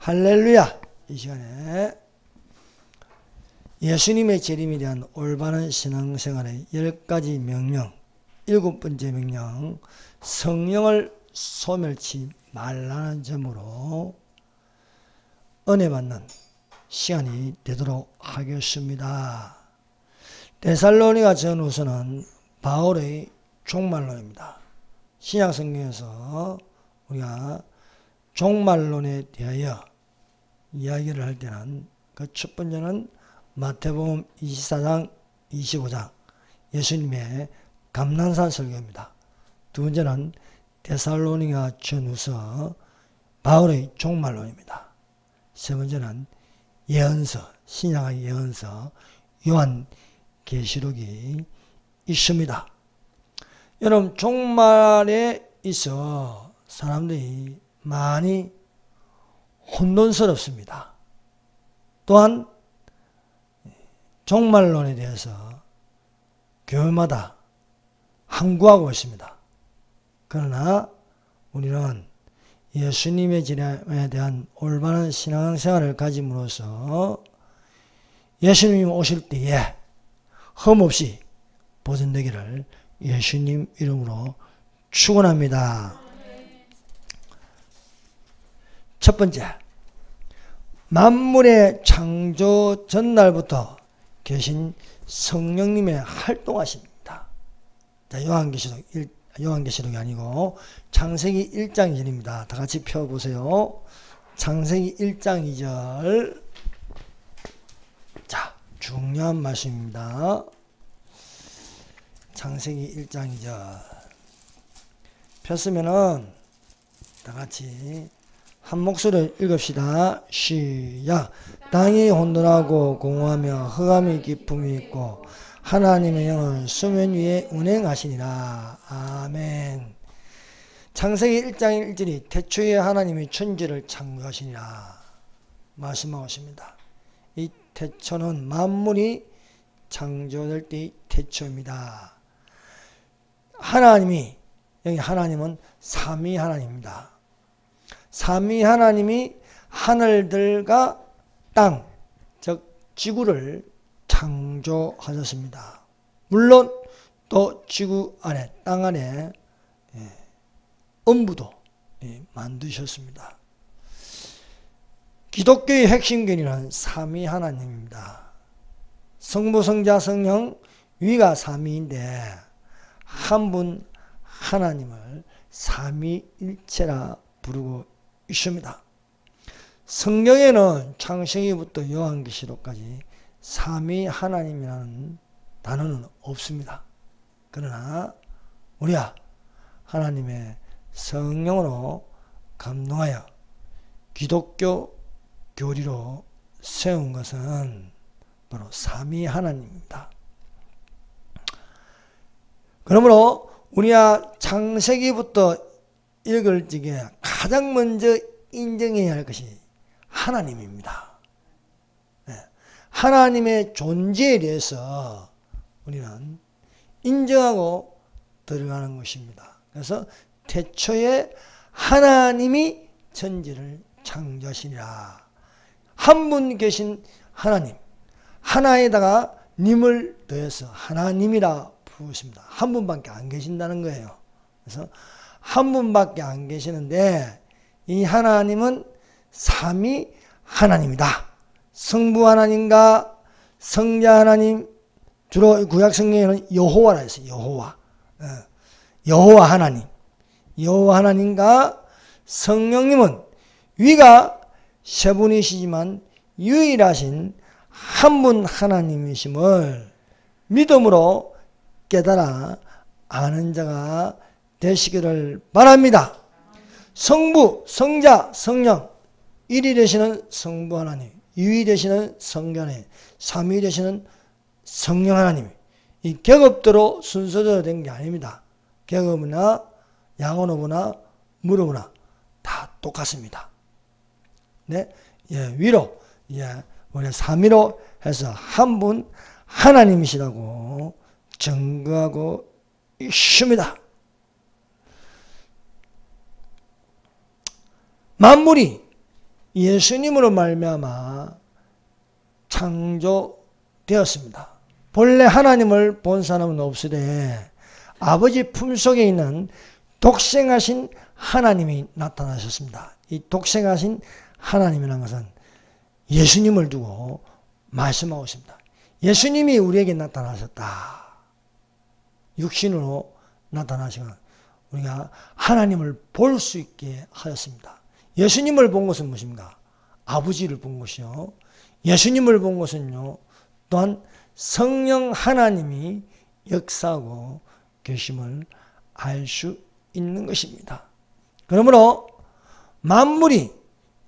할렐루야! 이 시간에 예수님의 재림에 대한 올바른 신앙생활의 10가지 명령, 7번째 명령, 성령을 소멸치 말라는 점으로 은혜 받는 시간이 되도록 하겠습니다. 데살로니가 전후서는 바울의 종말론입니다. 신약성경에서 우리가 종말론에 대하여 이야기를 할 때는 그 첫 번째는 마태복음 24장 25장 예수님의 감난산 설교입니다. 두 번째는 데살로니가 전후서 바울의 종말론입니다. 세 번째는 예언서, 신약의 예언서 요한계시록이 있습니다. 여러분, 종말에 있어 사람들이 많이 혼돈스럽습니다. 또한 종말론에 대해서 교회마다 항구하고 있습니다. 그러나 우리는 예수님의 재림에 대한 올바른 신앙생활을 가짐으로써 예수님이 오실 때에 흠없이 보존되기를 예수님 이름으로 축원합니다. 첫 번째, 만물의 창조 전날부터 계신 성령님의 활동하십니다. 자, 요한계시록이 아니고 창세기 1장 2절입니다. 다 같이 펴보세요. 창세기 1장 2절. 자, 중요한 말씀입니다. 창세기 1장 2절. 폈으면은 다 같이 한 목소리로 읽읍시다. 시작. 땅이 혼돈하고 공허하며 흑암의 깊음이 있고 하나님의 영은 수면 위에 운행하시니라. 아멘. 창세기 1장 1절이 태초에 하나님이 천지를 창조하시니라 말씀하고 있습니다. 이 태초는 만물이 창조될 때의 태초입니다. 하나님이, 여기 하나님은 삼위 하나님입니다. 삼위 하나님이 하늘들과 땅, 즉 지구를 창조하셨습니다. 물론 또 지구 안에, 땅 안에 음부도 만드셨습니다. 기독교의 핵심 견이는 삼위 하나님입니다. 성부, 성자, 성령 위가 삼위인데 한 분 하나님을 삼위일체라 부르고 있습니다. 성경에는 창세기부터 요한계시록까지 삼위 하나님이라는 단어는 없습니다. 그러나 우리가 하나님의 성령으로 감동하여 기독교 교리로 세운 것은 바로 삼위 하나님입니다. 그러므로 우리가 창세기부터 읽을 적에 가장 먼저 인정해야 할 것이 하나님입니다. 하나님의 존재에 대해서 우리는 인정하고 들어가는 것입니다. 그래서 태초에 하나님이 천지를 창조하시니라. 한 분 계신 하나님, 하나에다가 님을 더해서 하나님이라 부르십니다. 한 분밖에 안 계신다는 거예요. 그래서 한 분밖에 안 계시는데 이 하나님은 삼위 하나님이다. 성부 하나님과 성자 하나님, 주로 구약 성경에는 여호와라 했어요. 여호와 하나님. 여호와 하나님과 성령님은 위가 세 분이시지만 유일하신 한 분 하나님이심을 믿음으로 깨달아 아는 자가 되시기를 바랍니다. 성부, 성자, 성령, 1위 되시는 성부 하나님, 2위 되시는 성자 하나님, 3위 되시는 성령 하나님. 이 계급대로 순서대로 된 게 아닙니다. 계급이나 양언어부나 물어보나 다 똑같습니다. 네, 위로, 우리 3위로 해서 한 분 하나님이시라고 증거하고 있습니다. 만물이 예수님으로 말미암아 창조되었습니다. 본래 하나님을 본 사람은 없으되 아버지 품속에 있는 독생하신 하나님이 나타나셨습니다. 이 독생하신 하나님이라는 것은 예수님을 두고 말씀하고 있습니다. 예수님이 우리에게 나타나셨다. 육신으로 나타나시면 우리가 하나님을 볼 수 있게 하였습니다. 예수님을 본 것은 무엇입니까? 아버지를 본 것이요. 예수님을 본 것은요, 또한 성령 하나님이 역사하고 계심을 알 수 있는 것입니다. 그러므로 만물이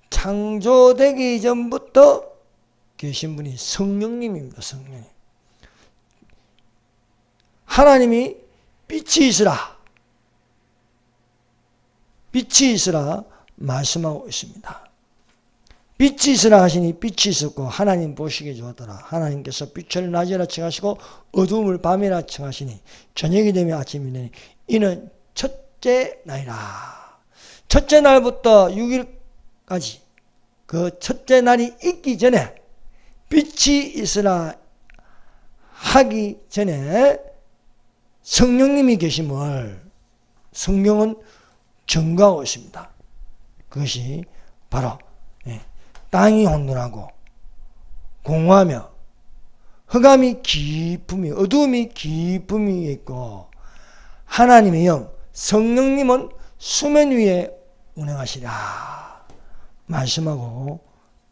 창조되기 전부터 계신 분이 성령님입니다. 성령님. 하나님이 빛이 있으라. 빛이 있으라 말씀하고 있습니다. 빛이 있으라 하시니 빛이 있었고 하나님 보시기에 좋았더라. 하나님께서 빛을 낮이라 칭하시고 어두움을 밤이라 칭하시니 저녁이 되면 아침이 되니 이는 첫째 날이라. 첫째 날부터 6일까지 그 첫째 날이 있기 전에 빛이 있으라 하기 전에 성령님이 계심을 성경은 증거하고 있습니다. 그것이 바로 땅이 혼돈하고 공허하며 흑암이 깊음이 어두움이 깊음이 있고 하나님의 영 성령님은 수면 위에 운행하시라 말씀하고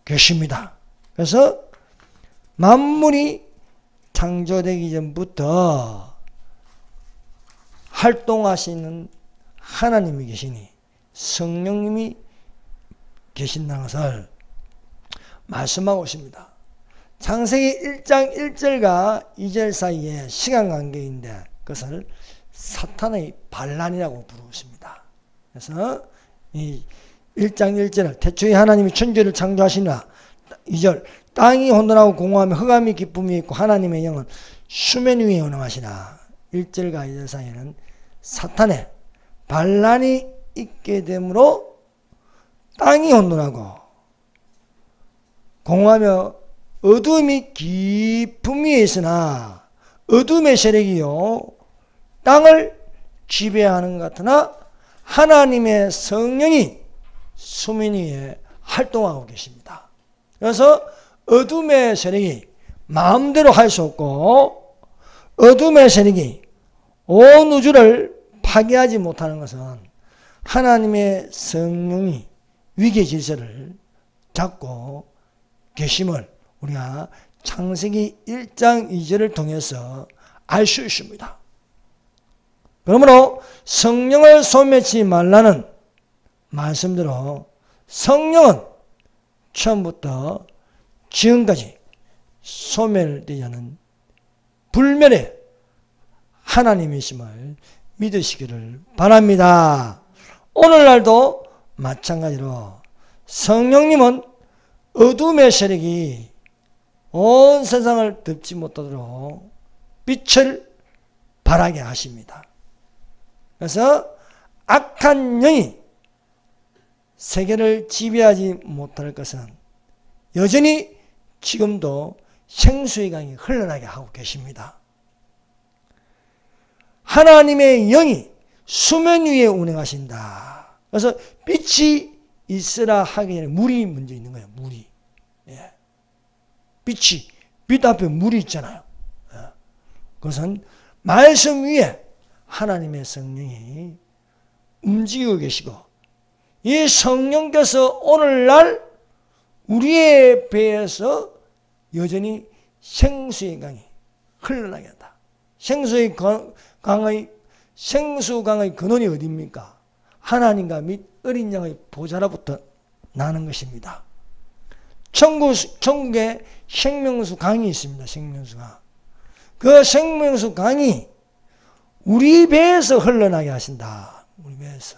계십니다. 그래서 만물이 창조되기 전부터 활동하시는 하나님이 계시니 성령님이 계신다는 것을 말씀하고 있습니다. 창세기 1장 1절과 2절 사이에 시간관계인데 그것을 사탄의 반란이라고 부르고 있습니다. 그래서 이 1장 1절을 태초에 하나님이 천지를 창조하시나 2절 땅이 혼돈하고 공허하며 흑암이 기쁨이 있고 하나님의 영은 수면 위에 운행하시나 1절과 2절 사이에는 사탄의 반란이 있게 되므로 땅이 혼돈하고 공허하며 어둠이 깊음 위에 있으나 어둠의 세력이요 땅을 지배하는 것 같으나 하나님의 성령이 수면 위에 활동하고 계십니다. 그래서 어둠의 세력이 마음대로 할 수 없고 어둠의 세력이 온 우주를 파괴하지 못하는 것은 하나님의 성령이 위계 질서를 잡고 계심을 우리가 창세기 1장 2절을 통해서 알 수 있습니다. 그러므로 성령을 소멸치 말라는 말씀대로 성령은 처음부터 지금까지 소멸되지 않은 불멸의 하나님이심을 믿으시기를 바랍니다. 오늘날도 마찬가지로 성령님은 어둠의 세력이 온 세상을 덮지 못하도록 빛을 발하게 하십니다. 그래서 악한 영이 세계를 지배하지 못할 것은 여전히 지금도 생수의 강이 흘러나게 하고 계십니다. 하나님의 영이 수면 위에 운행하신다. 그래서 빛이 있으라 하기 전에 물이 먼저 있는 거예요. 물이. 예. 빛 앞에 물이 있잖아요. 예. 그것은 말씀 위에 하나님의 성령이 움직이고 계시고 이 성령께서 오늘날 우리의 배에서 여전히 생수의 강이 흘러나게 한다. 생수 강의 근원이 어디입니까? 하나님과 및 어린 양의 보좌로부터 나는 것입니다. 천국에 생명수 강이 있습니다. 생명수가. 그 생명수 강이 우리 배에서 흘러나게 하신다. 우리 배에서.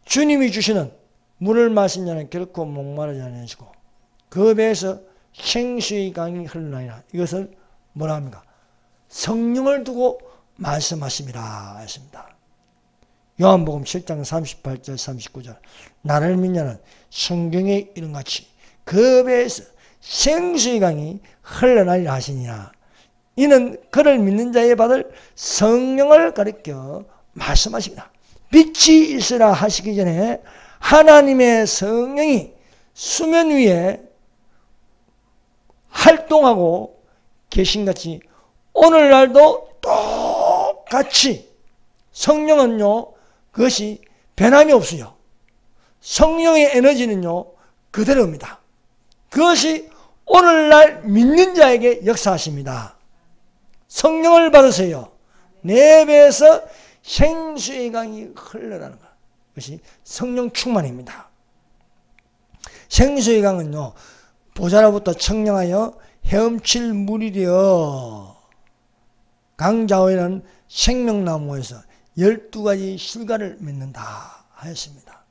주님이 주시는 물을 마신 자는 결코 목마르지 않으시고 그 배에서 생수의 강이 흘러나니라. 이것을 뭐라 합니까? 성령을 두고 말씀하심이라 했습니다. 요한복음 7장 38절 39절 나를 믿냐는 성경에 이른같이 그 배에서 생수의 강이 흘러나리라 하시니라. 이는 그를 믿는 자에 받을 성령을 가리켜 말씀하시기라. 빛이 있으라 하시기 전에 하나님의 성령이 수면 위에 활동하고 계신같이 오늘날도 똑같이 성령은요, 그것이 변함이 없어요. 성령의 에너지는요, 그대로입니다. 그것이 오늘날 믿는 자에게 역사하십니다. 성령을 받으세요. 내 배에서 생수의 강이 흘러나는 것. 그것이 성령 충만입니다. 생수의 강은요, 보좌로부터 청량하여 헤엄칠 물이 되어 강자호에는 생명나무에서 12가지 실과를 맺는다 하였습니다.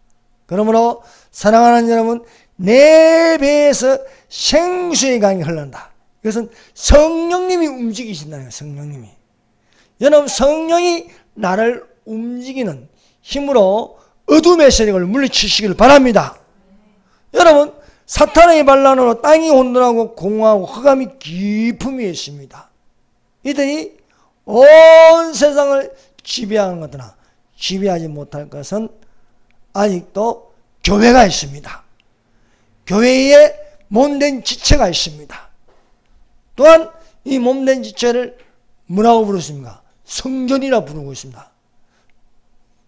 그러므로 사랑하는 여러분, 내 배에서 생수의 강이 흘러난다. 이것은 성령님이 움직이신다는 거예요. 성령님이. 여러분, 성령이 나를 움직이는 힘으로 어둠의 세력을 물리치시기를 바랍니다. 여러분, 사탄의 반란으로 땅이 혼돈하고 공허하고 흑암이 깊음 위에 있습니다. 이들이 온 세상을 지배하는 것이나 지배하지 못할 것은 아직도 교회가 있습니다. 교회에 몸된 지체가 있습니다. 또한 이 몸된 지체를 뭐라고 부르십니까? 성전이라 부르고 있습니다.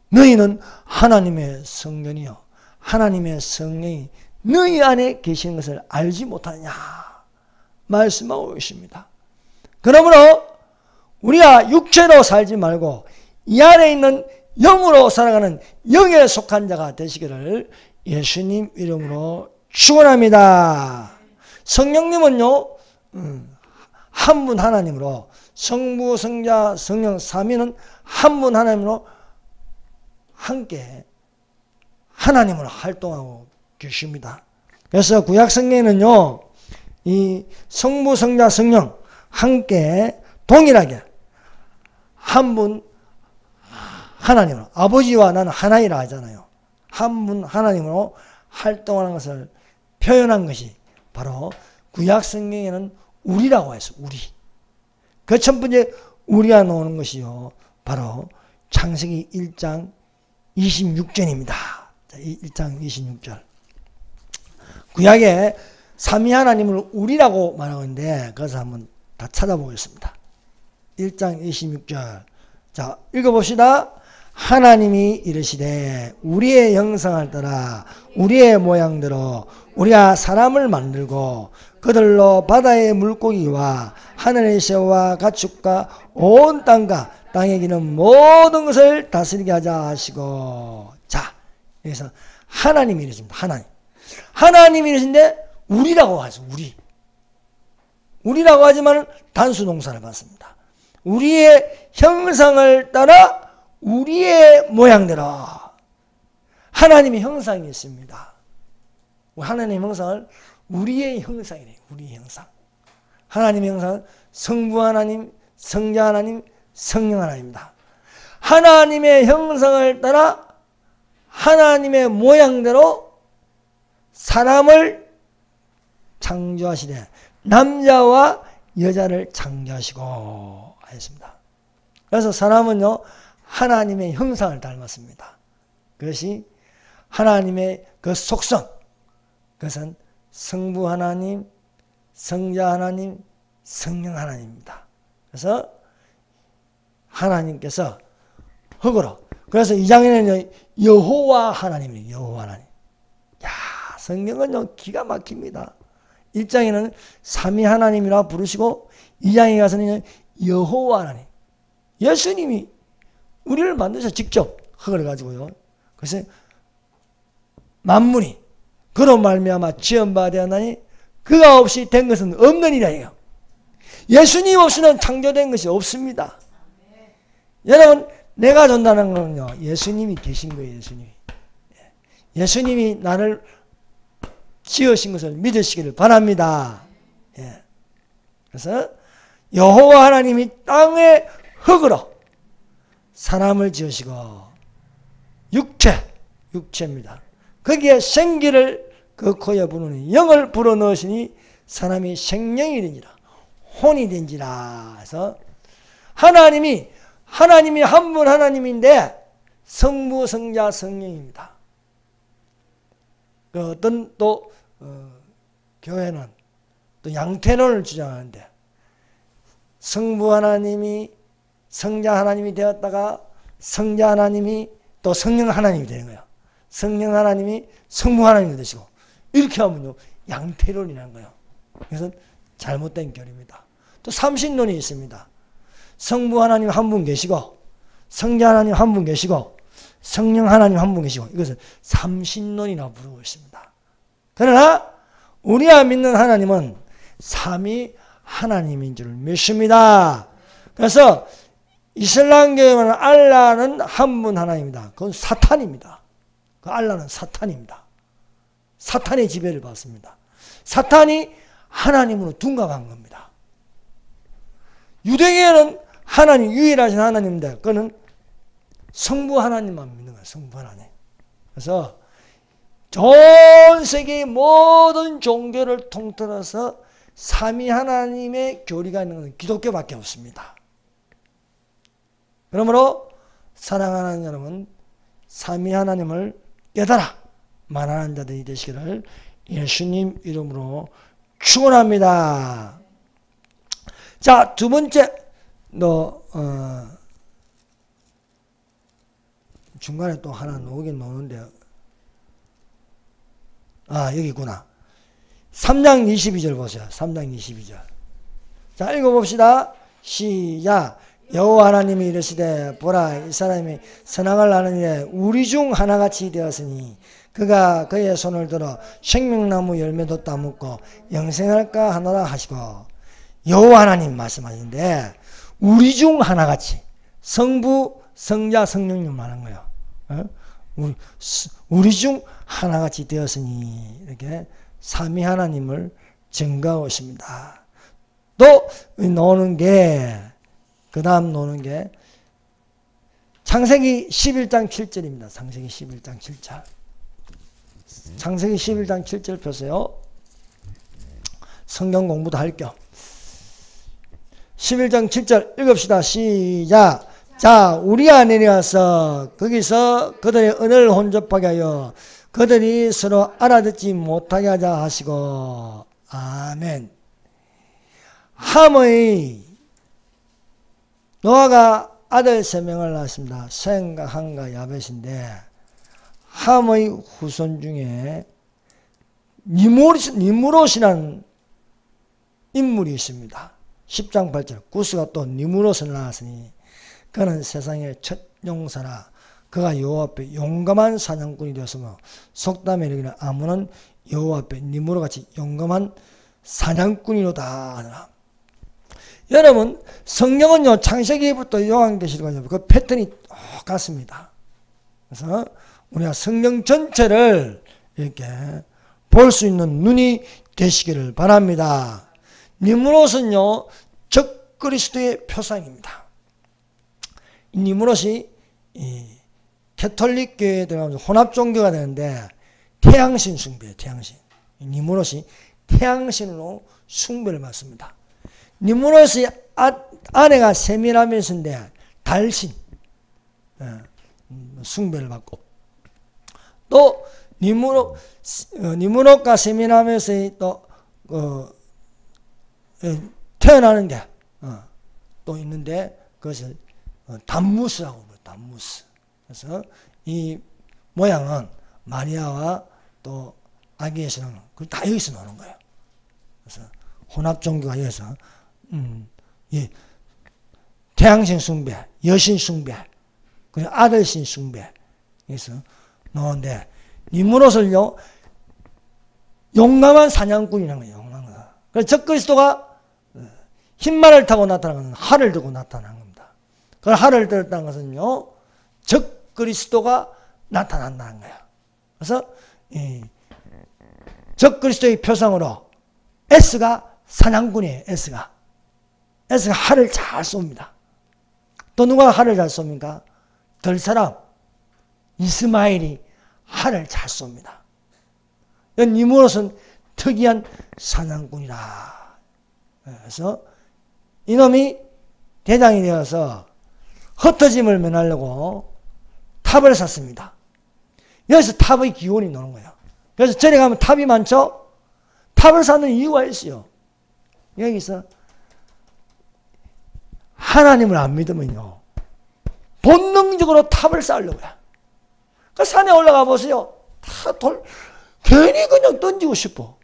너희는 하나님의 성전이요 하나님의 성령이 너희 안에 계시는 것을 알지 못하느냐 말씀하고 계십니다. 그러므로 우리가 육체로 살지 말고 이 안에 있는 영으로 살아가는 영에 속한 자가 되시기를 예수님 이름으로 축원합니다. 성령님은요, 한 분 하나님으로 성부, 성자, 성령 삼위는 한 분 하나님으로 함께 하나님으로 활동하고 계십니다. 그래서 구약 성경에는요, 이 성부, 성자, 성령 함께 동일하게 한 분 하나님으로, 아버지와 나는 하나이라 하잖아요. 한 분 하나님으로 활동하는 것을 표현한 것이 바로 구약 성경에는 우리라고 했어요. 우리. 그 첫 번째 우리가 나오는 것이요, 바로 창세기 1장 26절입니다. 1장 26절. 구약에 삼위 하나님을 우리라고 말하고 있는데 그것을 한번 다 찾아보겠습니다. 1장 26절. 자, 읽어봅시다. 하나님이 이르시되 우리의 형상을 따라 우리의 모양대로 우리가 사람을 만들고 그들로 바다의 물고기와 하늘의 새와 가축과 온 땅과 땅에 기는 모든 것을 다스리게 하자 하시고. 자, 여기서 하나님이 이르십니다. 하나님이 이르신데 우리라고 하죠. 우리라고 하지만 단수 동사를 받습니다. 우리의 형상을 따라 우리의 모양대로. 하나님의 형상이 있습니다. 하나님의 형상을 우리의 형상이래요. 우리의 형상. 하나님의 형상은 성부 하나님, 성자 하나님, 성령 하나님입니다. 하나님의 형상을 따라 하나님의 모양대로 사람을 창조하시되 남자와 여자를 창조하시고 하였습니다. 그래서 사람은요, 하나님의 형상을 닮았습니다. 그것이 하나님의 그 속성, 그것은 성부 하나님, 성자 하나님, 성령 하나님입니다. 그래서 하나님께서 흙으로, 그래서 이 장에는 여호와 하나님이에요. 여호와 하나님. 야, 성경은요 기가 막힙니다. 1장에는 삼위 하나님이라 부르시고 2장에 가서는 여호와 하나님. 예수님이 우리를 만드셔 직접 흙을 가지고요. 그래서 만물이 그로 말미암아 지음바 되었나니 그가 없이 된 것은 없느니라 해요. 예수님 없이는 창조된 것이 없습니다. 여러분, 내가 전하는 거는요, 예수님이 계신 거예요. 예수님이 나를 지으신 것을 믿으시기를 바랍니다. 예. 그래서 여호와 하나님이 땅의 흙으로 사람을 지으시고 육체입니다. 거기에 생기를 그 코에 부르니 영을 불어넣으시니 사람이 생명이 된지라 혼이 된지라 해서 하나님이 한 분 하나님인데 성부 성자 성령입니다. 그 어떤 또 교회는 또 양태론을 주장하는데 성부 하나님이 성자 하나님이 되었다가 성자 하나님이 또 성령 하나님이 되는 거예요. 성령 하나님이 성부 하나님이 되시고 이렇게 하면요 양태론이라는 거예요. 그래서 잘못된 교리입니다. 또 삼신론이 있습니다. 성부 하나님 한 분 계시고 성자 하나님 한 분 계시고 성령 하나님 한 분 계시고 이것을 삼신론이라고 부르고 있습니다. 그러나 우리가 믿는 하나님은 삼위 하나님인 줄 믿습니다. 그래서 이슬람교에는 알라는 한 분 하나님입니다. 그건 사탄입니다. 그 알라는 사탄입니다. 사탄의 지배를 받습니다. 사탄이 하나님으로 둔갑한 겁니다. 유대교에는 하나님, 유일하신 하나님인데 그거는 성부 하나님만 믿는 거예요. 성부 하나님. 그래서 전 세계의 모든 종교를 통틀어서 삼위 하나님의 교리가 있는 것은 기독교밖에 없습니다. 그러므로 사랑하는 여러분, 삼위 하나님을 깨달아 만나는 자들이 되시기를 예수님 이름으로 축원합니다. 자, 두 번째 중간에 또 하나 놓긴 놓는데 여기 있구나. 3장 22절 보세요. 3장 22절. 자, 읽어봅시다. 시작. 여호와 하나님이 이르시되 보라 이 사람이 선악을 아는 이에 우리 중 하나같이 되었으니 그가 그의 손을 들어 생명나무 열매도 따먹고 영생할까 하노라 하시고 여호와 하나님 말씀하시는데 우리 중 하나같이 성부 성자 성령님 말한 거예요. 우리 중 하나같이 되었으니 이렇게 삼위 하나님을 증거하고 있습니다. 또 노는 게 그 다음 노는 게 창세기 11장 7절입니다. 창세기 11장 7절. 창세기 11장 7절 펴세요. 성경 공부도 할 겸. 11장 7절 읽읍시다. 시작. 자, 우리가 내려와서 거기서 그들의 언어를 혼접하게 하여 그들이 서로 알아듣지 못하게 하자 하시고 아멘. 함의 노아가 아들 3명을 낳았습니다. 셈과 함과 야벳인데 함의 후손 중에 니무롯이라는 인물이 있습니다. 10장 8절 구스가 또 니무롯을 낳았으니 그는 세상의 첫 용사라 그가 여호와 앞에 용감한 사냥꾼이 되었으며 속담에 이르기를 아무는 여호와 앞에 니무롯같이 용감한 사냥꾼이로다 하더라. 여러분 성경은요 창세기부터 요한계시록까지 그 패턴이 똑같습니다. 그래서 우리가 성경 전체를 이렇게 볼 수 있는 눈이 되시기를 바랍니다. 니무롯은요 적그리스도의 표상입니다. 니무롯이 캐톨릭 교회에 들어가면서 혼합 종교가 되는데 태양신 숭배예요. 태양신. 니무롯이 태양신으로 숭배를 받습니다. 니무롯의 아내가 세미라미스인데 달신 숭배를 받고 또 니무롯과 세미라미스의 또 태어나는 게 또 있는데 그것을 담무스라고 불러요. 담무스. 그래서 이 모양은 마리아와 또 아기에서 나오는 그걸 다 여기서 나오는 거예요. 그래서 혼합 종교가 여기서 태양신 숭배, 여신 숭배, 그리고 아들신 숭배 여기서 나오는데 니무롯을요 용감한 사냥꾼이라는 거예요. 용감한 거. 그래서 적그리스도가 흰말을 타고 나타나는 것은 활을 들고 나타나는 겁니다. 그 활을 들었다는 것은요 적그리스도가 나타난다는 거예요. 그래서 적그리스도의 표상으로 S가 사냥꾼이에요. S가 활을 잘 쏩니다. 또 누가 활을 잘 쏩니까? 들 사람 이스마엘이 활을 잘 쏩니다. 니무롯은 특이한 사냥꾼이라. 그래서 이놈이 대장이 되어서 흩어짐을 면하려고 탑을 샀습니다. 여기서 탑의 기원이 나오는 거예요. 그래서 절에 가면 탑이 많죠? 탑을 사는 이유가 있어요. 여기서 하나님을 안 믿으면요, 본능적으로 탑을 쌓으려고요. 그 산에 올라가 보세요. 다 괜히 그냥 던지고 싶어.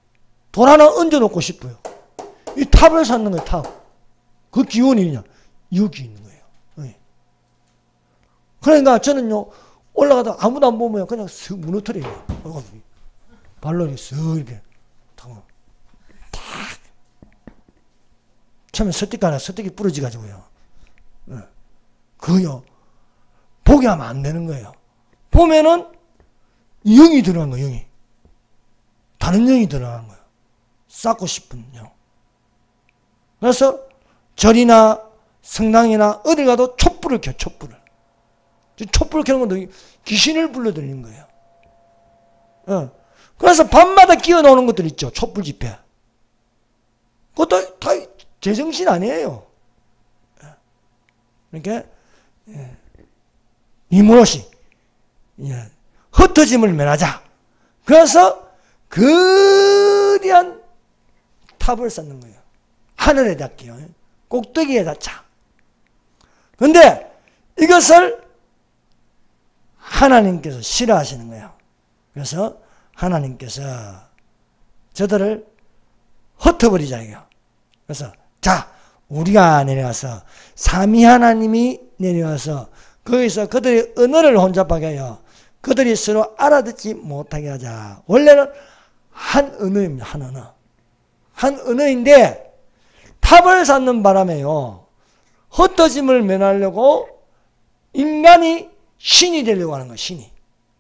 돌 하나 얹어놓고 싶어요. 이 탑을 쌓는 거예요, 탑. 그 기원이 그냥 여기 있는 거예요. 네. 그러니까 저는요, 올라가다 아무도 안 보면 그냥 슥 무너뜨려요. 발로 이렇게 탁. 처음에 서뜩이 부러져가지고요. 네. 그거요, 보게 하면 안 되는 거예요. 보면은 영이 들어간 거예요, 영이. 다른 영이 들어간 거예요. 쌓고 싶은 영. 그래서 절이나 성당이나 어딜 가도 촛불을 켜, 촛불을. 촛불을 켜는 것도 귀신을 불러들이는 거예요. 그래서 밤마다 끼워 놓는 것들 있죠, 촛불 집회. 그것도 다 제정신 아니에요. 그러니까 니무롯이 흩어짐을 면하자. 그래서 거대한 탑을 쌓는 거예요. 하늘에 닿게요. 꼭대기에 닿자. 그런데 이것을 하나님께서 싫어하시는 거예요. 그래서 하나님께서 저들을 흩어버리자 이거예요. 그래서 자, 우리가 내려가서 삼위 하나님이 내려와서 거기서 그들의 언어를 혼잡하게 하여 그들이 서로 알아듣지 못하게 하자. 원래는 한 언어입니다. 한 언어. 한 언어인데 탑을 쌓는 바람에요, 흩어짐을 면하려고 인간이 신이 되려고 하는 거예요. 신이.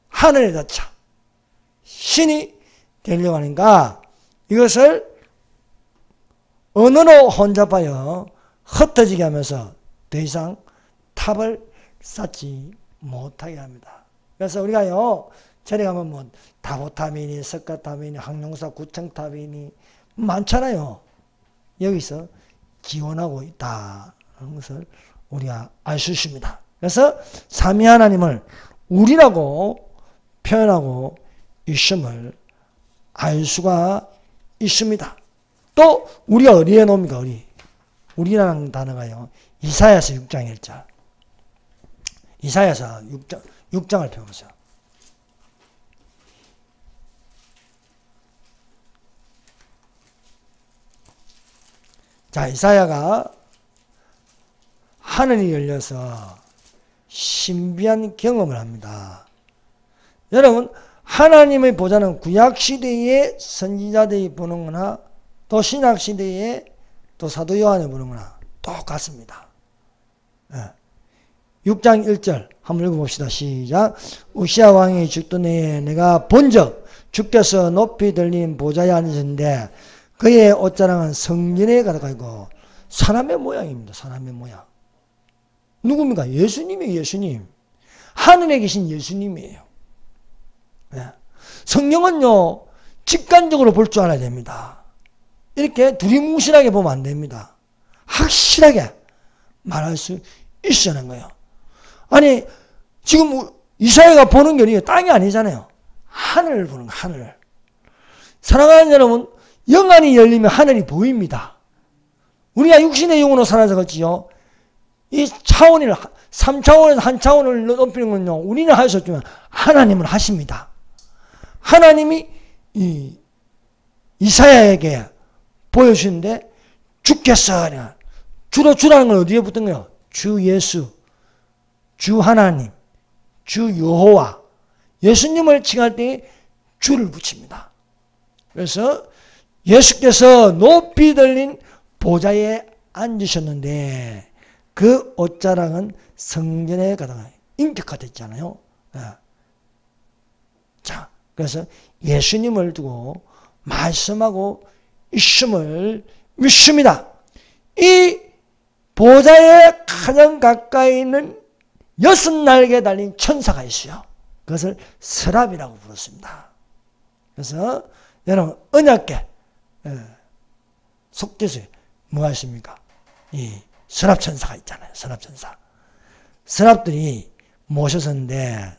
하늘에 닿자. 신이 되려고 하니까 이것을 언어로 혼잡하여 흩어지게 하면서 더 이상 탑을 쌓지 못하게 합니다. 그래서 우리가요, 절에 가면 뭐 다보탑이니 석가탑이니 항룡사 구청탑이니 많잖아요. 여기서 기원하고 있다는 것을 우리가 알 수 있습니다. 그래서 삼위 하나님을 우리라고 표현하고 있음을 알 수가 있습니다. 또 우리가 어디에 놓습니까? 우리라는 단어가요, 이사야서 6장 1절. 이사야서 6장을 펴보세요. 자, 이사야가 하늘이 열려서 신비한 경험을 합니다. 여러분, 하나님의 보좌는 구약시대의 선지자들이 보는 거나 또 신약시대의 또 사도 요한이 보는 거나 똑같습니다. 6장 1절 한번 읽어봅시다. 시작. 우시야 왕이 죽던 해에 내가 본적 주께서 높이 들린 보좌에 앉으셨는데 그의 옷자락은 성전에 가득하고 사람의 모양입니다. 사람의 모양. 누굽니까? 예수님이에요. 예수님. 하늘에 계신 예수님이에요. 성령은요, 직관적으로 볼 줄 알아야 됩니다. 이렇게 두리뭉실하게 보면 안 됩니다. 확실하게 말할 수 있어야 하는 거예요. 아니, 지금 이사야가 보는 게 땅이 아니잖아요. 하늘을 보는 거예요. 하늘을. 사랑하는 여러분, 영안이 열리면 하늘이 보입니다. 우리가 육신의 영으로 살아서 그렇지요. 이 차원을 3차원에서 한 차원을 높이는 건요, 우리는 할 수 없지만 하나님은 하십니다. 하나님이 이사야에게 보여주는데 주께서, 주로 주라는 건 어디에 붙은 거예요? 주 예수, 주 하나님, 주 여호와, 예수님을 칭할 때 주를 붙입니다. 그래서 예수께서 높이 들린 보좌에 앉으셨는데 그 옷자락은 성전에 가다가 인격화됐잖아요. 자, 그래서 예수님을 두고 말씀하고 있음을 믿습니다. 이 보좌에 가장 가까이 있는 6 날개 달린 천사가 있어요. 그것을 서랍이라고 부르습니다. 그래서 여러분 언약궤 속죄소에 뭐가 있습니까? 이 서랍천사가 있잖아요. 서랍천사. 서랍들이 모셨었는데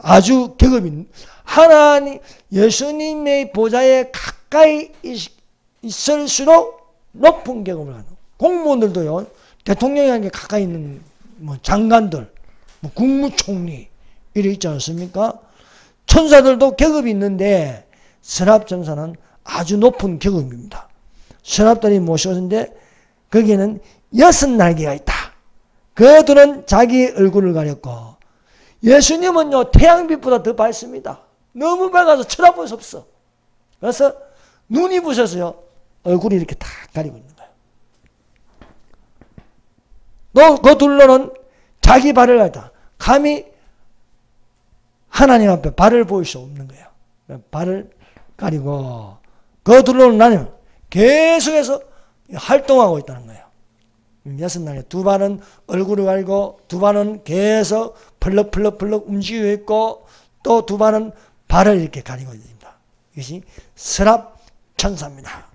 아주 격업이 하나님 예수님의 보좌에 가까이 있을수록 높은 격업을 하는 공무원들도요. 대통령에게 가까이 있는 뭐 장관들, 뭐 국무총리 이래 있지 않습니까? 천사들도 격업이 있는데 서랍천사는 아주 높은 격업입니다. 서랍들이 모셨는데 거기에는 6날개가 있다. 그들은 자기 얼굴을 가렸고 예수님은요 태양빛보다 더 밝습니다. 너무 밝아서 쳐다볼 수 없어. 그래서 눈이 부셔서요 얼굴이 이렇게 다 가리고 있는 거예요. 또 그 둘로는 자기 발을 가렸다. 감히 하나님 앞에 발을 보일 수 없는 거예요. 발을 가리고 그 둘로는 나는 계속해서 활동하고 있다는 거예요. 6날에 두 발은 얼굴을 가리고 두 발은 계속 펄럭펄럭 움직이고 있고 또 두 발은 발을 이렇게 가리고 있습니다. 이것이 서랍천사입니다.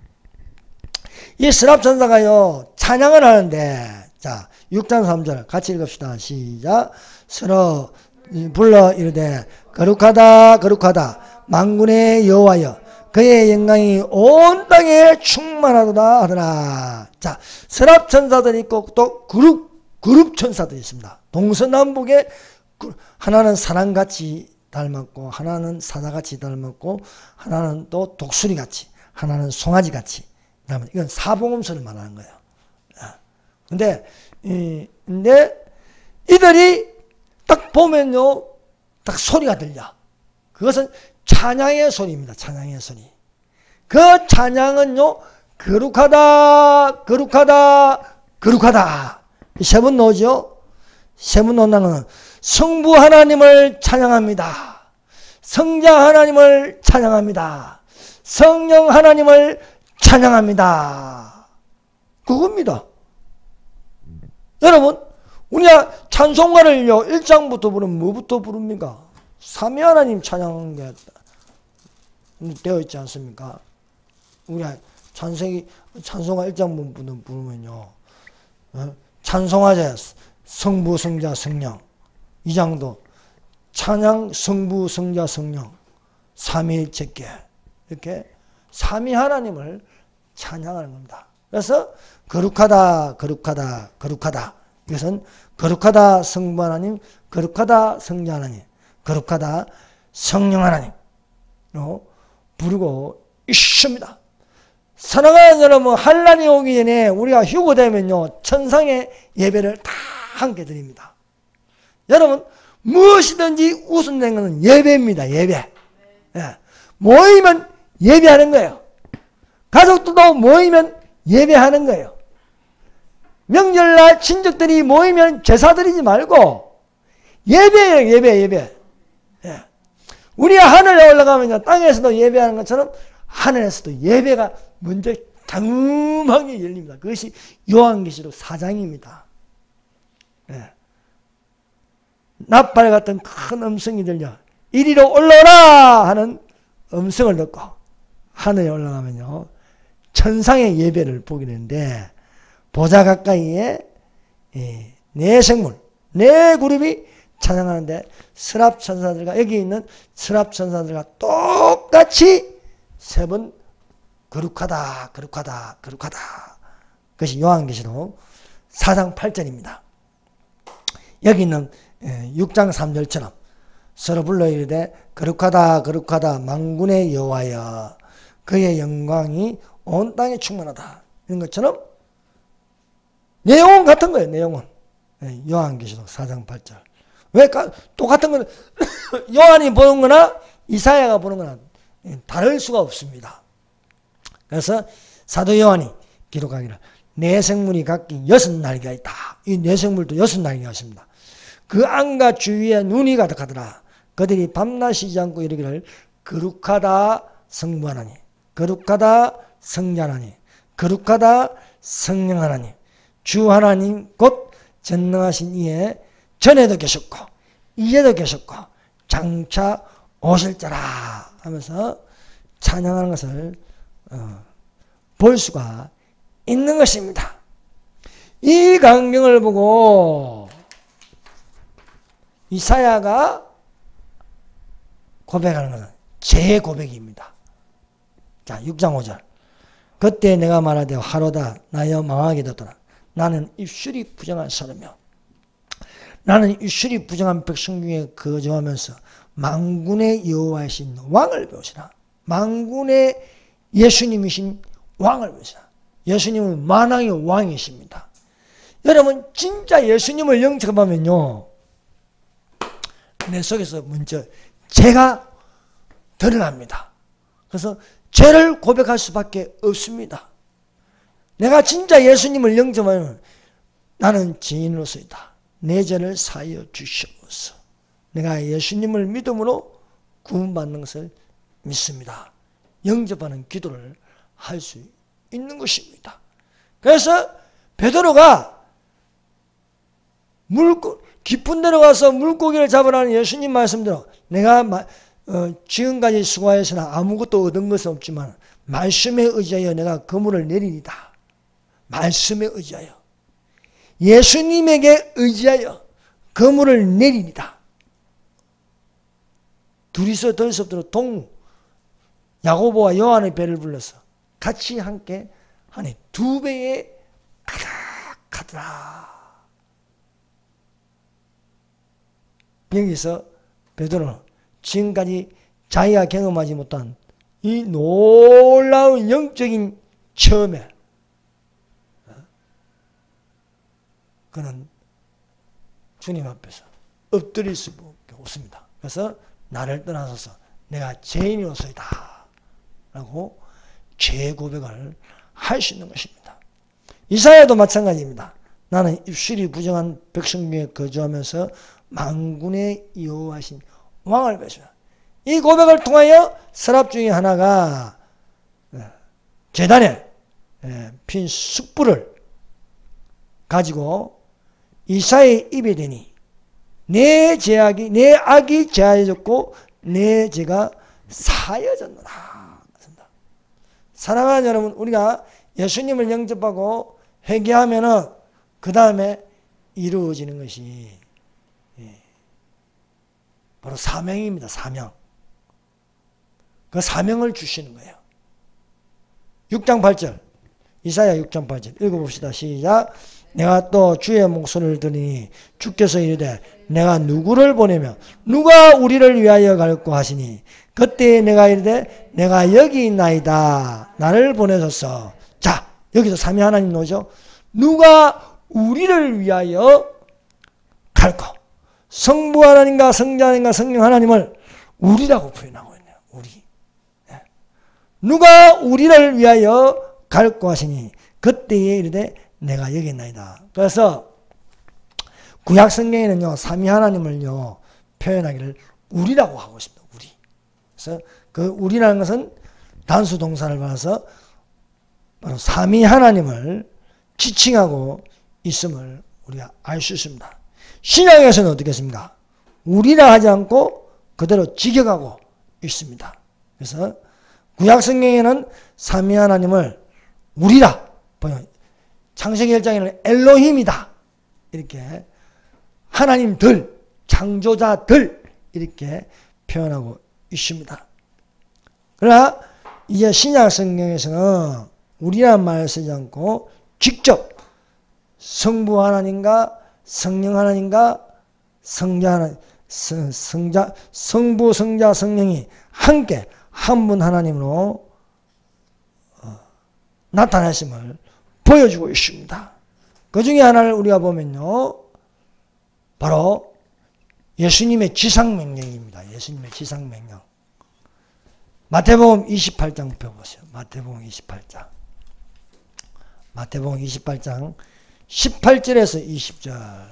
이 서랍천사가요 찬양을 하는데 자 6장 3절 같이 읽읍시다. 시작. 서로 불러 이르되 거룩하다 거룩하다 만군의 여호와여 그의 영광이 온 땅에 충만하도다 하더라. 자, 서랍천사들이 있고 또 그룹 천사들이 있습니다. 동서남북에 하나는 사람같이 닮았고 하나는 사자같이 닮았고 하나는 또 독수리같이 하나는 송아지같이 닮았고 이건 사복음서를 말하는 거예요. 근데 이들이 딱 보면요 딱 소리가 들려. 그것은 찬양의 소리입니다. 찬양의 소리. 그 찬양은요 거룩하다 거룩하다 거룩하다 세 번 나오죠. 세 번 나오는 성부 하나님을 찬양합니다. 성자 하나님을 찬양합니다. 성령 하나님을 찬양합니다. 그겁니다. 여러분 우리가 찬송가를요 1장부터 부르면 뭐부터 부릅니까? 삼위 하나님 찬양하는 게 되어 있지 않습니까? 우리가 찬송가 1장 부르면요 찬송하자 성부 성자 성령 2장도 찬양 성부 성자 성령 삼위일체께 이렇게 삼위 하나님을 찬양하는 겁니다. 그래서 거룩하다 거룩하다 거룩하다 이것은 거룩하다 성부 하나님 거룩하다 성자 하나님 거룩하다 성령 하나님으로 부르고 있습니다. 사랑하는 여러분 한란이 오기 전에 우리가 휴거되면요 천상의 예배를 다 함께 드립니다. 여러분 무엇이든지 우선된 것은 예배입니다. 예배. 예. 모이면 예배하는 거예요. 가족들도 모이면 예배하는 거예요. 명절날 친척들이 모이면 제사 드리지 말고 예배예요. 예배. 예. 우리가 하늘에 올라가면 땅에서도 예배하는 것처럼 하늘에서도 예배가 먼저 장엄하게 열립니다. 그것이 요한계시록 4장입니다. 예. 납발 같은 큰 음성이 들려 이리로 올라오라 하는 음성을 듣고 하늘에 올라가면요 천상의 예배를 보게 되는데 보좌 가까이에 네 생물 네 그룹이 찬양하는데 서랍천사들과 여기 있는 서랍천사들과 똑같이 세 번 거룩하다 거룩하다 거룩하다 그것이 요한계시록 4장 8절입니다. 여기 있는 6장 3절처럼 서로 불러 이르되 거룩하다 거룩하다 만군의 여호와여 그의 영광이 온 땅에 충만하다 이런 것처럼 내용은 같은 거예요. 내용은 요한계시록 4장 8절 왜 똑같은 건 요한이 보는 거나 이사야가 보는 거나 다를 수가 없습니다. 그래서 사도 요한이 기록하기를 네 생물이 각기 6날개가 있다. 이 네 생물도 6날개가 있습니다. 그 안과 주위에 눈이 가득하더라. 그들이 밤낮 쉬지 않고 이르기를 거룩하다 성부 하나님 거룩하다 성자 하나님 거룩하다 성령 하나님 주 하나님 곧 전능하신 이에 전에도 계셨고 이제도 계셨고 장차 오실 자라 하면서 찬양하는 것을 볼 수가 있는 것입니다. 이 광경을 보고 이사야가 고백하는 것은 제 고백입니다. 자, 6장 5절. 그때 내가 말하되 하로다 나여 망하게 되더라. 나는 입술이 부정한 사람이요. 나는 입술이 부정한 백성 중에 거주하면서 만군의 여호와이신 왕을 배우시라. 만군의 예수님이신 왕을 배우시라. 예수님은 만왕의 왕이십니다. 여러분 진짜 예수님을 영접하면요, 내 속에서 먼저 죄가 드러납니다. 그래서 죄를 고백할 수밖에 없습니다. 내가 진짜 예수님을 영접하면 나는 죄인으로서이다. 내 죄를 사하여 주시옵소서. 내가 예수님을 믿음으로 구원받는 것을 믿습니다. 영접하는 기도를 할 수 있는 것입니다. 그래서 베드로가 깊은 데로 가서 물고기를 잡으라는 예수님 말씀대로 내가 지금까지 수고하였으나 아무것도 얻은 것은 없지만 말씀에 의지하여 내가 그물을 내리리다. 말씀에 의지하여 예수님에게 의지하여 그물을 내리리다. 둘이서 덜 수 없도록 야고보와 요한의 배를 불러서 같이 함께 하니 2배에 가득하더라. 여기서 베드로는 지금까지 자기가 경험하지 못한 이 놀라운 영적인 체험에 그는 주님 앞에서 엎드릴 수밖에 없습니다. 그래서 나를 떠나소서 내가 죄인이로소이다 라고 죄 고백을 할 수 있는 것입니다. 이사야도 마찬가지입니다. 나는 입술이 부정한 백성 중에 거주하면서 만군의 여호와신 왕을 배우시라. 이 고백을 통하여 서랍 중에 하나가 제단에 핀 숯불을 가지고 이사야의 입에 대니 내 악이 제하여졌고 내 죄가 사여졌노라. 사랑하는 여러분, 우리가 예수님을 영접하고 회개하면은 그 다음에 이루어지는 것이 바로 사명입니다. 사명. 그 사명을 주시는 거예요. 6장 8절. 이사야 6장 8절. 읽어봅시다. 시작. 내가 또 주의 목소리를 들으니 주께서 이르되 내가 누구를 보내며 누가 우리를 위하여 갈고 하시니 그때 내가 이르되 내가 여기 있나이다. 나를 보내소서. 자, 여기서 삼위 하나님 나오죠. 누가 우리를 위하여 갈고. 성부 하나님과 성자 하나님과 성령 하나님을 우리라고 표현하고 있네요. 우리. 누가 우리를 위하여 갈고 하시니 그때에 이르되 내가 여기 있나이다. 그래서 구약 성경에는요, 삼위 하나님을요 표현하기를 우리라고 하고 있습니다. 우리. 그래서 그 우리라는 것은 단수 동사를 받아서 바로 삼위 하나님을 지칭하고 있음을 우리가 알 수 있습니다. 신약에서는 어떻게 했습니까? 우리라 하지 않고 그대로 직역하고 있습니다. 그래서 구약 성경에는 삼위 하나님을 우리라, 창세기 1장에는 엘로힘이다 이렇게 하나님들, 창조자들 이렇게 표현하고 있습니다. 그러나 이제 신약 성경에서는 우리란 말을 쓰지 않고 직접 성부 하나님과 성령 하나님과 성자 하나님, 성부, 성자, 성령이 함께 한 분 하나님으로 나타나심을 보여주고 있습니다. 그 중에 하나를 우리가 보면요, 바로 예수님의 지상명령입니다. 예수님의 지상명령. 마태복음 28장 펴보세요. 마태복음 28장. 마태복음 28장 18절에서 20절.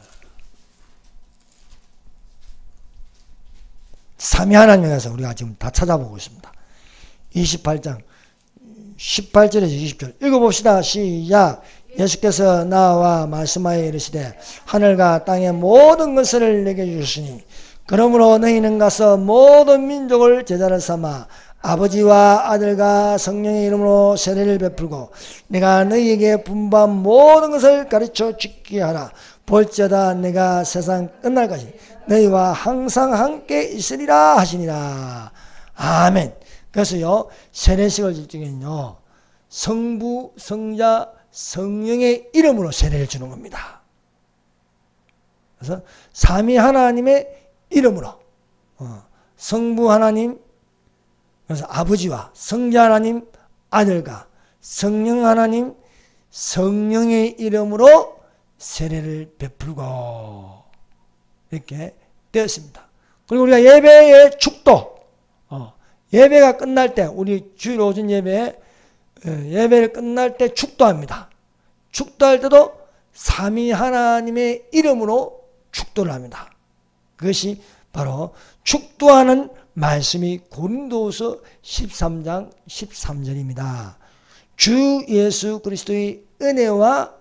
삼위 하나님에서 우리가 지금 다 찾아보고 있습니다. 28장 18절에서 20절 읽어봅시다. 시작. 예수께서 나와 말씀하여 이르시되 하늘과 땅의 모든 것을 내게 주시니 그러므로 너희는 가서 모든 민족을 제자를 삼아 아버지와 아들과 성령의 이름으로 세례를 베풀고 내가 너희에게 분부한 모든 것을 가르쳐 지키게 하라. 볼지어다 내가 세상 끝날까지 너희와 항상 함께 있으리라 하시니라. 아멘. 그래서요, 세례식을 질 적에는요, 성부, 성자, 성령의 이름으로 세례를 주는 겁니다. 그래서 삼위 하나님의 이름으로 성부 하나님, 그래서 아버지와 성자 하나님, 아들과 성령 하나님, 성령의 이름으로 세례를 베풀고 이렇게 되었습니다. 그리고 우리가 예배의 축도, 예배가 끝날 때, 우리 주일 오전 예배를 끝날 때 축도합니다. 축도할 때도 삼위 하나님의 이름으로 축도를 합니다. 그것이 바로 축도하는 말씀이 고린도후서 13장 13절입니다. 주 예수 그리스도의 은혜와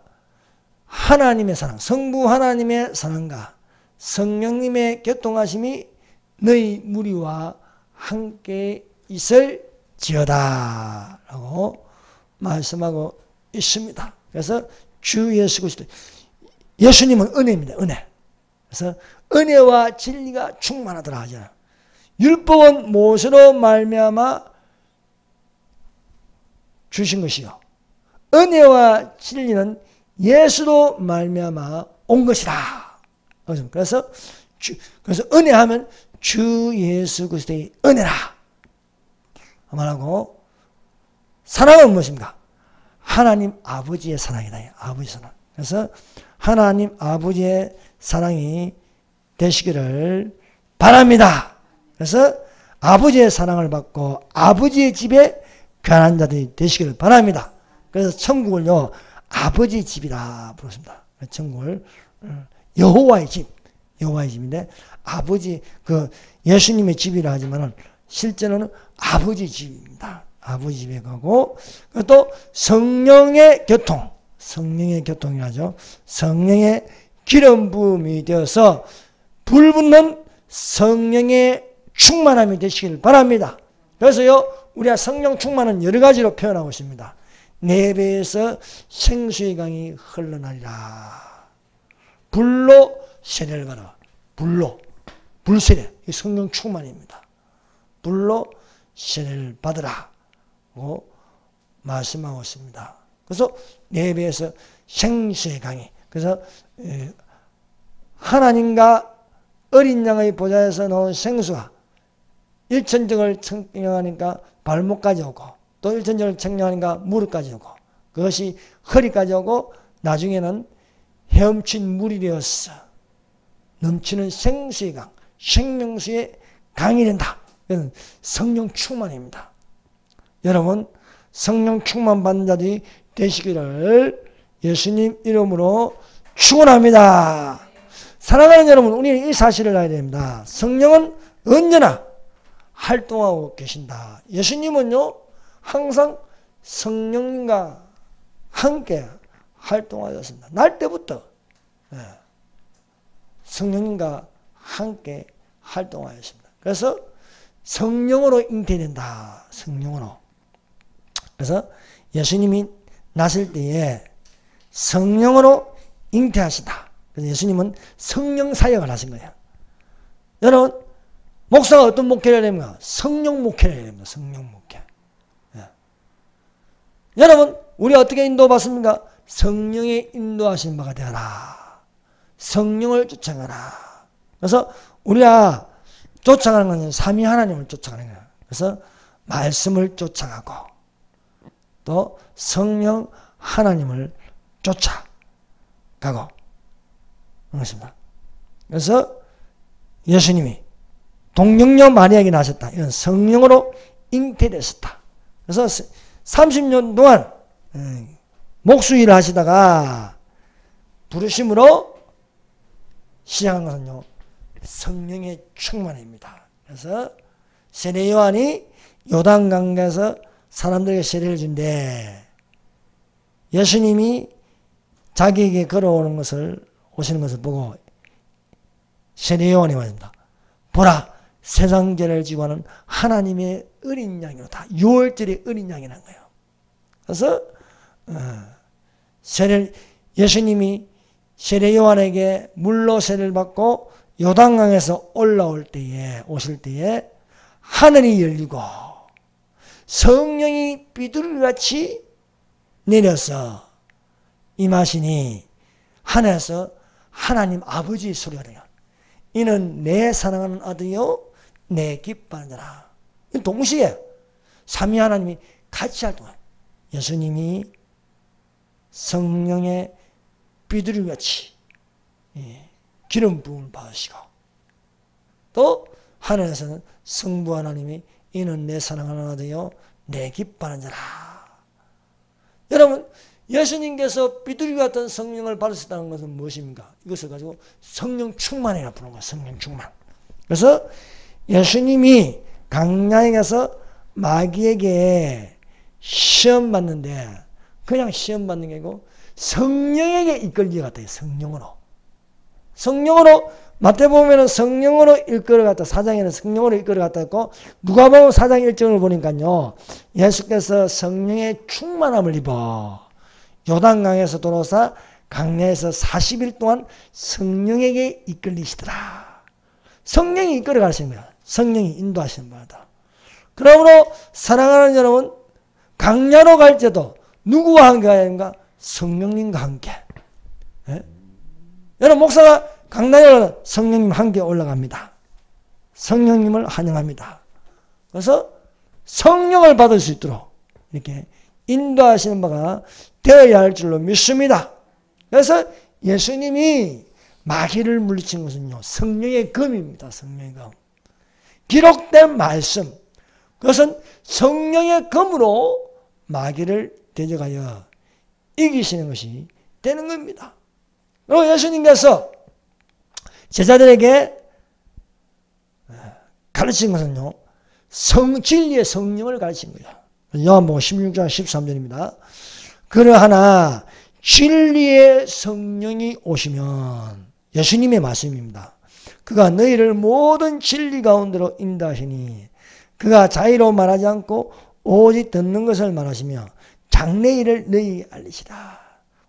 하나님의 사랑, 성부 하나님의 사랑과 성령님의 교통하심이 너희 무리와 함께 있을지어다 라고 말씀하고 있습니다. 그래서 주 예수 그리스도, 예수님은 은혜입니다. 은혜. 그래서 은혜와 진리가 충만하더라 하잖아요. 율법은 무엇으로 말미암아 주신 것이요, 은혜와 진리는 예수로 말미암아 온 것이라. 그래서 은혜하면 주 예수 그리스도의 은혜라 말하고, 사랑은 무엇입니까? 하나님 아버지의 사랑이다. 아버지 사랑. 그래서 하나님 아버지의 사랑이 되시기를 바랍니다. 그래서 아버지의 사랑을 받고 아버지의 집에 가는 자들이 되시기를 바랍니다. 그래서 천국을요, 아버지 집이라 부르습니다. 천국을 여호와의 집, 여호와의 집인데, 아버지, 예수님의 집이라 하지만은 실제로는 아버지 집입니다. 아버지 집에 가고, 또 성령의 교통, 성령의 교통이라죠. 성령의 기름 부음이 되어서 불붙는 성령의 충만함이 되시길 바랍니다. 그래서요, 우리가 성령 충만은 여러 가지로 표현하고 있습니다. 내 배에서 생수의 강이 흘러나리라. 불로 세례를 받아. 불세례. 이 성령 충만입니다. 불로 세례를 받으라고 말씀하고 있습니다. 그래서 내 배에서 생수의 강이. 그래서 하나님과 어린 양의 보좌에서 나온 생수가 일천정을 청량하니까 발목까지 오고, 또 일천정을 청량하니까 무릎까지 오고, 그것이 허리까지 오고, 나중에는 헤엄친 물이 되었어 넘치는 생수의 강, 생명수의 강이 된다. 이건 성령 충만입니다. 여러분, 성령 충만 받는 자들이 되시기를 예수님 이름으로 축원합니다. 사랑하는 여러분, 우리는 이 사실을 알아야 됩니다. 성령은 언제나 활동하고 계신다. 예수님은요, 항상 성령님과 함께 활동하셨습니다. 날 때부터 성령님과 함께 활동하였습니다. 그래서 성령으로 잉태된다. 성령으로. 그래서 예수님이 나실 때에 성령으로 잉태하시다. 그래서 예수님은 성령 사역을 하신 거예요. 여러분, 목사가 어떤 목회를 해야 됩니까? 성령 목회를 해야 됩니다. 성령 목회. 여러분, 우리 어떻게 인도받습니까? 성령의 인도하신 바가 되어라. 성령을 쫓아가라. 그래서 우리가 쫓아가는 것은 삼위 하나님을 쫓아가는 거예요. 그래서 말씀을 쫓아가고, 또 성령 하나님을 쫓아가고 그렇습니다. 그래서 예수님이 동정녀 마리아에게 나셨다. 이건 성령으로 잉태되셨다. 그래서 30년 동안 목수일을 하시다가 부르심으로 시작한 것은요, 성령의 충만입니다. 그래서 세례 요한이 요단강가에서 사람들에게 세례를 준대, 예수님이 자기에게 걸어오는 것을, 오시는 것을 보고 세례 요한이 말입니다. 보라 세상 죄를 지고 하는 하나님의 어린 양이로다. 6월절의 어린 양이라는 거예요. 그래서 예수님이 세례 요한에게 물로 세례를 받고 요단강에서 오실 때에 하늘이 열리고 성령이 비둘기같이 내려서 임하시니 하늘에서 하나님 아버지의 소리가 나요. 이는 내 사랑하는 아들이요 내 기뻐하는 자라. 동시에 삼위 하나님이 같이 활동해요. 예수님이 성령의 비둘기같이 기름 부음을 받으시고 또 하늘에서는 성부 하나님이 이는 내 사랑하는 아들이요 내 기뻐하는 자라. 여러분 예수님께서 비둘기 같은 성령을 받으셨다는 것은 무엇입니까? 이것을 가지고 성령 충만이라고 부르는 거예요. 성령 충만. 그래서 예수님이 강야에 가서 마귀에게 시험 받는데 그냥 시험 받는 게 아니고 성령에게 이끌려 갔다. 성령으로 마태복음에는 성령으로 이끌어갔다. 4장에는 성령으로 이끌어갔다 했고 누가복음 4장 1절을 보니까요. 예수께서 성령의 충만함을 입어 요단강에서 돌아오사 강야에서 40일 동안 성령에게 이끌리시더라. 성령이 이끌어 가시는 거야. 성령이 인도하시는 거다. 그러므로 사랑하는 여러분 강야로 갈 때도 누구와 함께 가야 하는가? 성령님과 함께. 예? 여러분 목사가 강단에 가면 성령님 함께 올라갑니다. 성령님을 환영합니다. 그래서 성령을 받을 수 있도록 이렇게 인도하시는 바가 되어야 할 줄로 믿습니다. 그래서 예수님이 마귀를 물리친 것은요 성령의 검입니다. 성령의 검. 기록된 말씀 그것은 성령의 검으로 마귀를 대적하여 이기시는 것이 되는 겁니다. 그리고 예수님께서 제자들에게 가르친 것은요 진리의 성령을 가르친 거예요. 요한복음 16장 13절입니다. 그러하나 진리의 성령이 오시면 예수님의 말씀입니다. 그가 너희를 모든 진리 가운데로 인도하시니 그가 자의로 말하지 않고 오직 듣는 것을 말하시며 장래일을 너희에게 알리시라.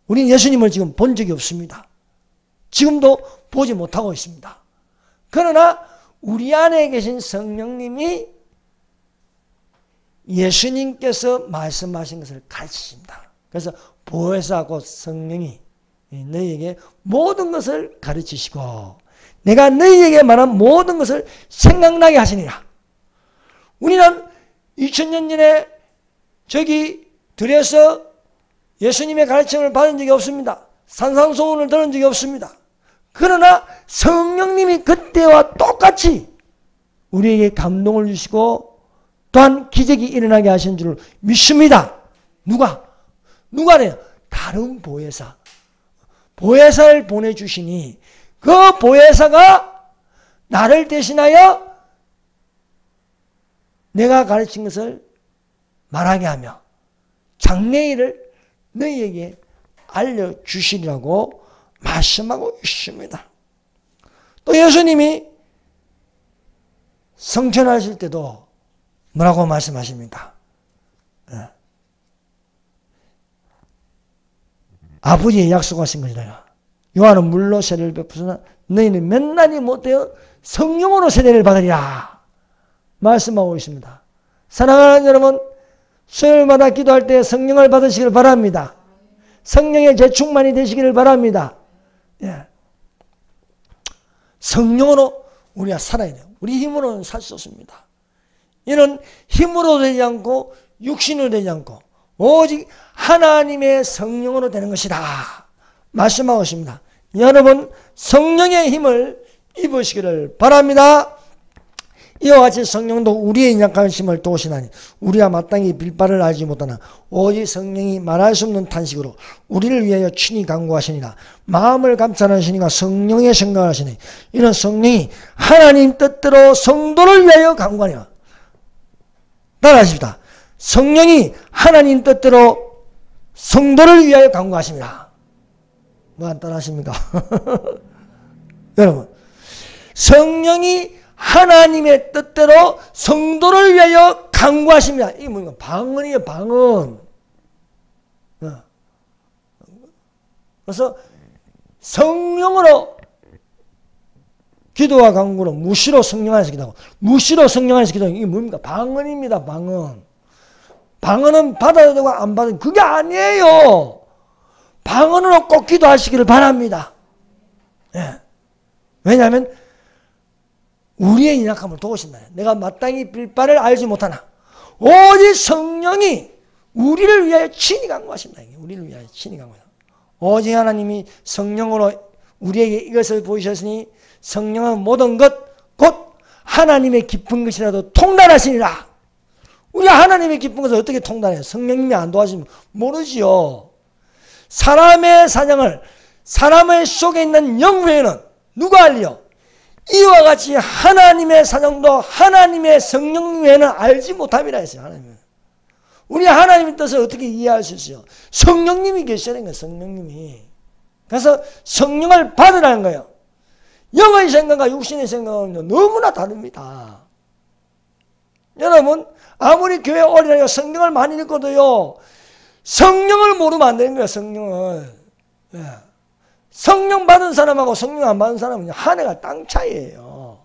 우리는 예수님을 지금 본 적이 없습니다. 지금도 보지 못하고 있습니다. 그러나 우리 안에 계신 성령님이 예수님께서 말씀하신 것을 가르치십니다. 그래서 보혜사 곧 성령이 너희에게 모든 것을 가르치시고 내가 너희에게 말한 모든 것을 생각나게 하시니라. 우리는 2000년 전에 저기 들에서 예수님의 가르침을 받은 적이 없습니다. 산상소원을 들은 적이 없습니다. 그러나 성령님이 그때와 똑같이 우리에게 감동을 주시고 또한 기적이 일어나게 하신 줄 믿습니다. 누가래요? 다른 보혜사. 보혜사를 보내주시니 그 보혜사가 나를 대신하여 내가 가르친 것을 말하게 하며 장래일을 너희에게 알려주시리라고 말씀하고 있습니다. 또 예수님이 성천하실 때도 뭐라고 말씀하십니까? 아버지의 약속하신 것이다. 요한은 물로 세례를 베푸으나 너희는 몇 날이 못되어 성령으로 세례를 받으리라 말씀하고 있습니다. 사랑하는 여러분, 수요일마다 기도할 때 성령을 받으시길 바랍니다. 성령의 재충만이 되시기를 바랍니다. 예. 성령으로 우리가 살아야 돼요. 우리 힘으로는 살 수 없습니다. 이는 힘으로 되지 않고 육신으로 되지 않고 오직 하나님의 성령으로 되는 것이다 말씀하고 있습니다. 여러분 성령의 힘을 입으시기를 바랍니다. 이와 같이 성령도 우리의 약한 힘을 도우시나니 우리가 마땅히 빌바를 알지 못하나 오직 성령이 말할 수 없는 탄식으로 우리를 위하여 친히 간구하시니라. 마음을 감찰하시니가 성령의 생각을 하시니 이는 성령이 하나님 뜻대로 성도를 위하여 간구하니라. 따라하십시다. 성령이 하나님 뜻대로 성도를 위하여 간구하십니다. 뭐 안 따라하십니까? 여러분 성령이 하나님의 뜻대로 성도를 위하여 간구하십니다. 이게 뭔가 방언이에요, 방언. 그래서 성령으로 기도와 간구로 무시로 성령 안에서 기도하고 무시로 성령 안에서 기도하고 이게 뭡니까? 방언입니다, 방언. 방언은 받아야 되고 안 받아야 되고 그게 아니에요. 방언으로 꼭 기도하시기를 바랍니다. 예. 왜냐하면 우리의 연약함을 도우신다. 내가 마땅히 빌 바를 알지 못하나 오직 성령이 우리를 위하여 친히 간구하신다. 우리를 위하여 친히 간구하신다. 오직 하나님이 성령으로 우리에게 이것을 보이셨으니 성령은 모든 것 곧 하나님의 깊은 것이라도 통달하시니라. 우리가 하나님의 깊은 것을 어떻게 통달해요? 성령님이 안 도와주시면 모르지요. 사람의 사정을 사람의 속에 있는 영 외에는 누가 알리요? 이와 같이 하나님의 사정도 하나님의 성령 외에는 알지 못함이라 했어요. 하나님은. 우리 하나님의 뜻을 어떻게 이해할 수 있어요? 성령님이 계시는 거예요. 성령님이. 그래서 성령을 받으라는 거예요. 영의 생각과 육신의 생각은 너무나 다릅니다. 여러분 아무리 교회 오리라고 성경을 많이 읽어도요. 성령을 모르면 안 되는 거예요. 성령을. 예. 성령 받은 사람하고 성령 안 받은 사람은 하늘과 땅 차이예요.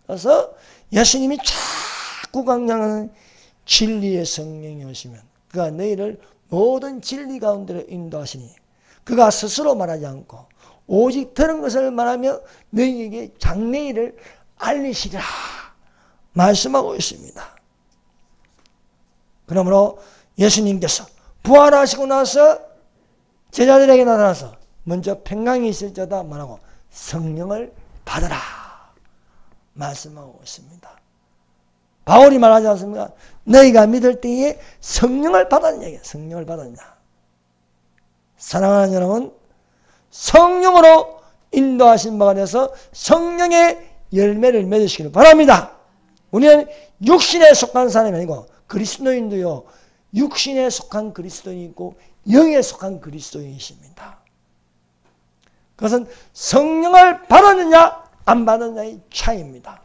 그래서 예수님이 자꾸 강조하는 진리의 성령이 오시면 그가 너희를 모든 진리 가운데로 인도하시니 그가 스스로 말하지 않고 오직 들은 것을 말하며 너희에게 장래일을 알리시리라 말씀하고 있습니다. 그러므로 예수님께서 부활하시고 나서 제자들에게 나타나서 먼저 평강이 있을지어다 말하고 성령을 받으라 말씀하고 있습니다. 바울이 말하지 않습니까? 너희가 믿을 때에 성령을 받았냐 얘기야. 성령을 받았냐. 사랑하는 여러분 성령으로 인도하신 바가 되어서 성령의 열매를 맺으시기를 바랍니다. 우리는 육신에 속한 사람이 아니고 그리스도인도요. 육신에 속한 그리스도인이 있고 영에 속한 그리스도인이십니다. 그것은 성령을 받았느냐 안 받았느냐의 차이입니다.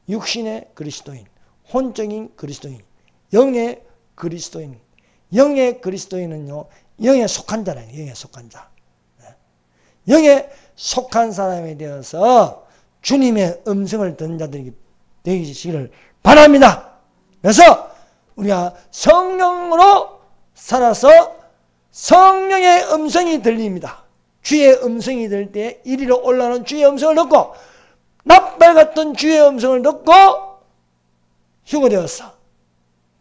육신의 그리스도인, 혼적인 그리스도인, 영의 그리스도인. 영의 그리스도인은요. 영에 속한 자라요. 영에 속한 자. 영에 속한 사람에 대해서 주님의 음성을 듣는 자들이 되시기를 바랍니다. 그래서 우리가 성령으로 살아서 성령의 음성이 들립니다. 주의 음성이 들릴 때 이리로 올라오는 주의 음성을 듣고 납발 같은 주의 음성을 듣고 휴거되었어.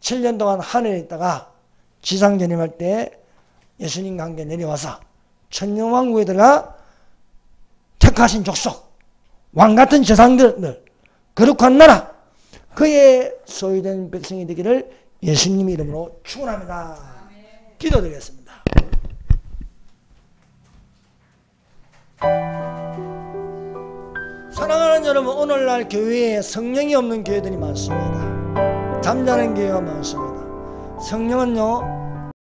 7년 동안 하늘에 있다가 지상 전임할 때 예수님과 함께 내려와서 천년왕국에 들어가 택하신 족속, 왕같은 제사장들, 거룩한 나라, 그의 소유된 백성이 되기를 예수님 이름으로 축원합니다. 기도드리겠습니다. 사랑하는 여러분, 오늘날 교회에 성령이 없는 교회들이 많습니다. 잠자는 교회가 많습니다. 성령은요